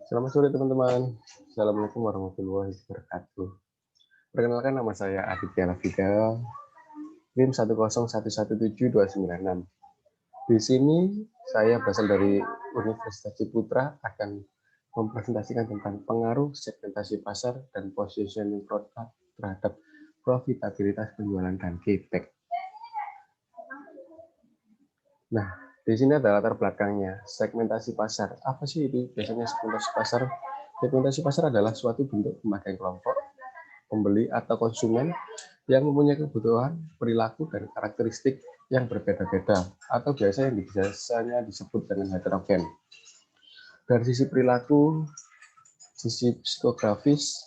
Selamat sore teman-teman. Assalamualaikum warahmatullahi wabarakatuh. Perkenalkan, nama saya Aditya Lafida, NIM 1011729. Di sini saya berasal dari Universitas Ciputra akan mempresentasikan tentang pengaruh segmentasi pasar dan positioning produk terhadap profitabilitas penjualan dan kickback. Nah, di sini ada latar belakangnya, segmentasi pasar. Apa sih itu biasanya segmentasi pasar? Segmentasi pasar adalah suatu bentuk pemakaian kelompok, pembeli atau konsumen yang mempunyai kebutuhan, perilaku, dan karakteristik yang berbeda-beda, atau biasanya disebut dengan heterogen. Dari sisi perilaku, sisi psikografis,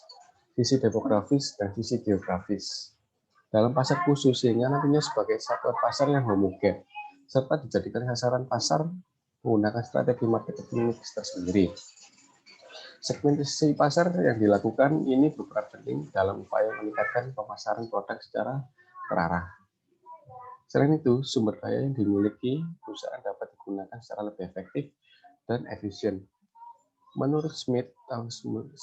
sisi demografis, dan sisi geografis. Dalam pasar khusus, sehingga nantinya sebagai satuan pasar yang homogen, serta dijadikan sasaran pasar menggunakan strategi marketing mix tersendiri. Segmentasi pasar yang dilakukan ini berperan penting dalam upaya meningkatkan pemasaran produk secara terarah. Selain itu, sumber daya yang dimiliki perusahaan dapat digunakan secara lebih efektif dan efisien. Menurut Smith tahun 1956,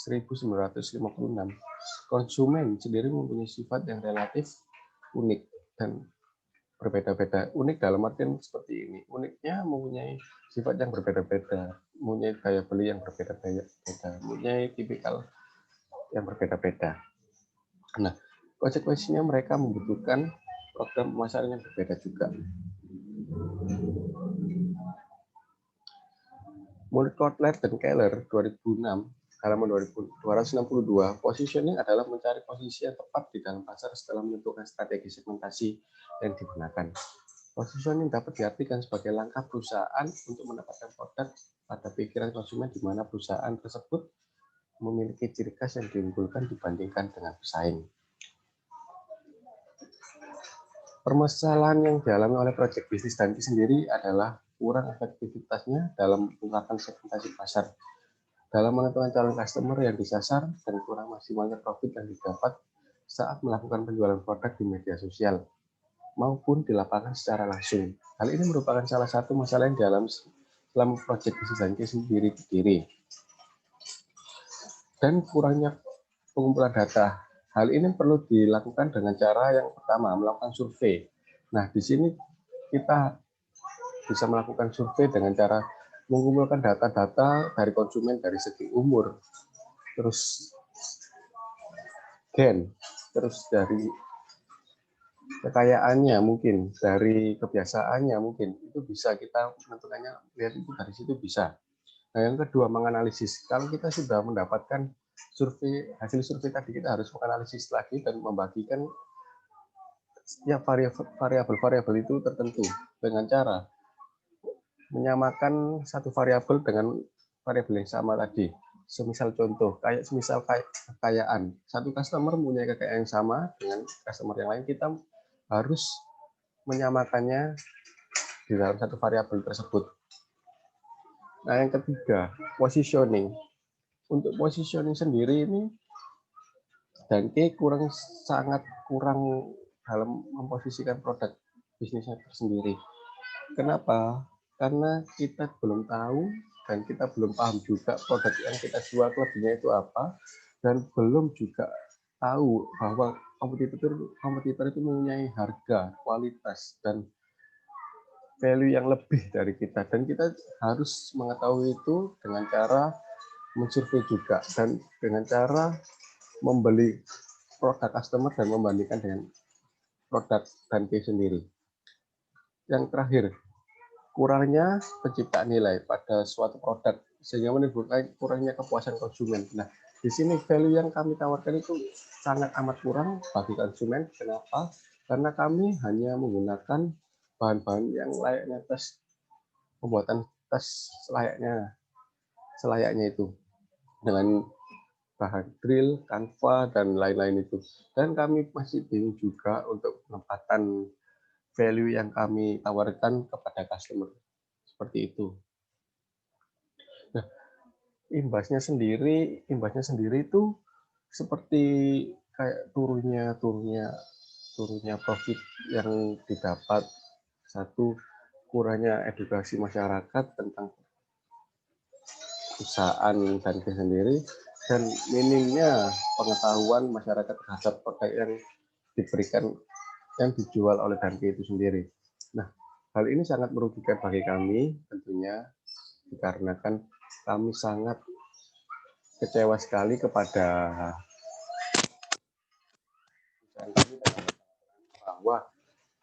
konsumen sendiri mempunyai sifat yang relatif unik dan berbeda-beda. Unik dalam artian seperti ini. Uniknya mempunyai sifat yang berbeda-beda, mempunyai gaya beli yang berbeda-beda, mempunyai tipikal yang berbeda-beda. Nah, konsekuensinya mereka membutuhkan program pemasaran yang berbeda juga. Menurut Kotler dan Keller 2006, halaman 262, positioning adalah mencari posisi yang tepat di dalam pasar setelah menentukan strategi segmentasi yang digunakan. Positioning dapat diartikan sebagai langkah perusahaan untuk mendapatkan produk pada pikiran konsumen di mana perusahaan tersebut memiliki ciri khas yang diunggulkan dibandingkan dengan pesaing. Permasalahan yang dialami oleh proyek bisnis Danki sendiri adalah kurang efektivitasnya dalam menggunakan segmentasi pasar, dalam menentukan calon customer yang disasar, dan kurang maksimalnya profit yang didapat saat melakukan penjualan produk di media sosial maupun di lapangan secara langsung. Hal ini merupakan salah satu masalah yang dialami selama proyek bisnis Danki sendiri berdiri. Dan kurangnya pengumpulan data. Hal ini perlu dilakukan dengan cara yang pertama, melakukan survei. Nah, di sini kita bisa melakukan survei dengan cara mengumpulkan data-data dari konsumen dari segi umur, terus gen, terus dari kekayaannya mungkin, dari kebiasaannya mungkin, itu bisa kita menentukannya, lihat itu dari situ bisa. Nah, yang kedua, menganalisis. Kalau kita sudah mendapatkan survei, hasil survei tadi, kita harus menganalisis lagi dan membagikan setiap variabel-variabel itu tertentu dengan cara menyamakan satu variabel dengan variabel yang sama tadi. Semisal contoh, semisal kekayaan. Satu customer mempunyai kekayaan yang sama dengan customer yang lain, kita harus menyamakannya di dalam satu variabel tersebut. Nah, yang ketiga, positioning. Untuk positioning sendiri ini Danke sangat kurang dalam memposisikan produk bisnisnya tersendiri. Kenapa? Karena kita belum tahu dan kita belum paham juga produk yang kita jual kelebihannya itu apa, dan belum juga tahu bahwa kompetitor itu mempunyai harga, kualitas, dan value yang lebih dari kita, dan kita harus mengetahui itu dengan cara mensurvei juga dan dengan cara membeli produk customer dan membandingkan dengan produk Danke sendiri. Yang terakhir, kurangnya penciptaan nilai pada suatu produk sehingga menimbulkan kurangnya kepuasan konsumen. Nah, di sini value yang kami tawarkan itu sangat amat kurang bagi konsumen. Kenapa? Karena kami hanya menggunakan bahan-bahan yang layaknya pembuatan tes selayaknya itu dengan bahan drill, kanva, dan lain-lain itu. Dan kami masih bingung juga untuk penempatan value yang kami tawarkan kepada customer. Seperti itu. Nah, imbasnya sendiri itu seperti kayak turunnya profit yang didapat. Satu, kurangnya edukasi masyarakat tentang perusahaan Danke sendiri dan minimnya pengetahuan masyarakat terhadap produk yang diberikan yang dijual oleh Danke itu sendiri. Nah, hal ini sangat merugikan bagi kami tentunya dikarenakan kami sangat kecewa sekali kepada bahwa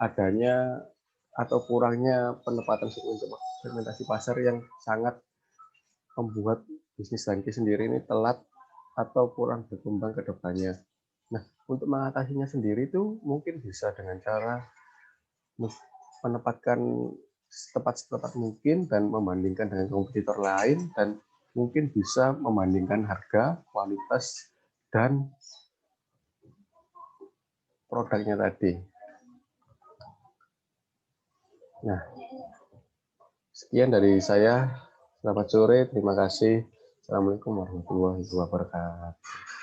adanya atau kurangnya penempatan segmentasi pasar yang sangat membuat bisnis Danke sendiri ini telat atau kurang berkembang ke depannya. Nah, untuk mengatasinya sendiri itu mungkin bisa dengan cara menempatkan setepat mungkin dan membandingkan dengan kompetitor lain dan mungkin bisa membandingkan harga, kualitas, dan produknya tadi. Nah, sekian dari saya. Selamat sore, terima kasih. Assalamualaikum warahmatullahi wabarakatuh.